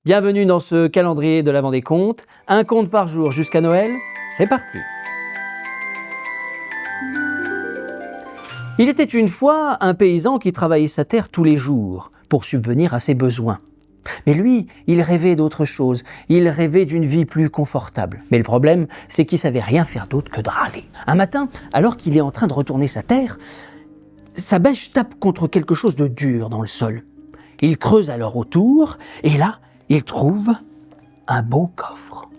Bienvenue dans ce calendrier de l'Avent des comptes. Un compte par jour jusqu'à Noël, c'est parti. Il était une fois un paysan qui travaillait sa terre tous les jours pour subvenir à ses besoins. Mais lui, il rêvait d'autre chose. Il rêvait d'une vie plus confortable. Mais le problème, c'est qu'il savait rien faire d'autre que de râler. Un matin, alors qu'il est en train de retourner sa terre, sa bêche tape contre quelque chose de dur dans le sol. Il creuse alors autour, et là, il trouve un beau coffre.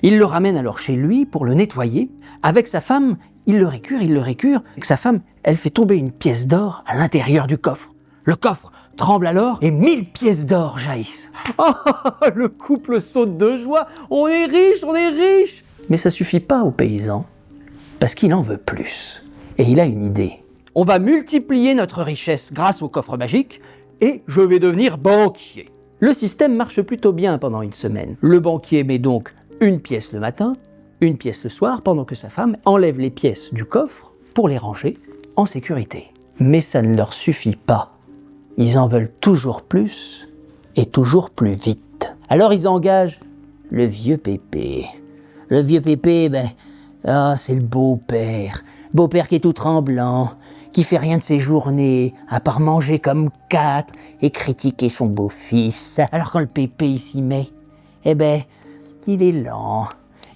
Il le ramène alors chez lui pour le nettoyer. Avec sa femme, il le récure. Et sa femme, elle fait tomber une pièce d'or à l'intérieur du coffre. Le coffre tremble alors et 1000 pièces d'or jaillissent. Oh, le couple saute de joie. On est riche, on est riche. Mais ça suffit pas au paysan, parce qu'il en veut plus. Et il a une idée. On va multiplier notre richesse grâce au coffre magique et je vais devenir banquier. Le système marche plutôt bien pendant une semaine. Le banquier met donc une pièce le matin, une pièce le soir, pendant que sa femme enlève les pièces du coffre pour les ranger en sécurité. Mais ça ne leur suffit pas. Ils en veulent toujours plus et toujours plus vite. Alors ils engagent le vieux Pépé. Le vieux Pépé, c'est le beau-père. Beau-père qui est tout tremblant, qui fait rien de ses journées, à part manger comme 4 et critiquer son beau-fils. Alors quand le Pépé il s'y met, il est lent,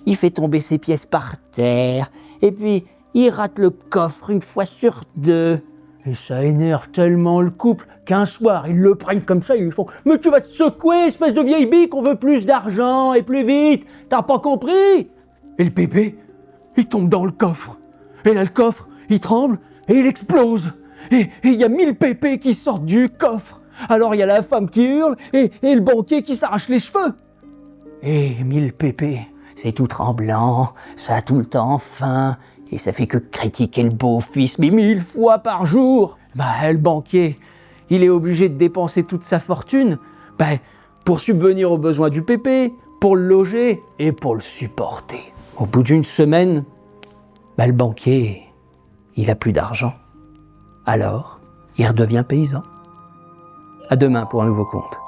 il fait tomber ses pièces par terre, et puis il rate le coffre une fois sur 2. Et ça énerve tellement le couple qu'un soir, ils le prennent comme ça, ils lui font « Mais tu vas te secouer, espèce de vieille bique, on veut plus d'argent et plus vite, t'as pas compris ?» Et le Pépé, il tombe dans le coffre. Et là, le coffre, il tremble et il explose. Et il y a 1000 pépés qui sortent du coffre. Alors il y a la femme qui hurle et le banquier qui s'arrache les cheveux. Et 1000 pépés, c'est tout tremblant, ça a tout le temps faim, et ça fait que critiquer le beau-fils, mais 1000 fois par jour. Le banquier, il est obligé de dépenser toute sa fortune pour subvenir aux besoins du pépé, pour le loger et pour le supporter. Au bout d'une semaine, le banquier, il a plus d'argent. Alors, il redevient paysan. À demain pour un nouveau compte.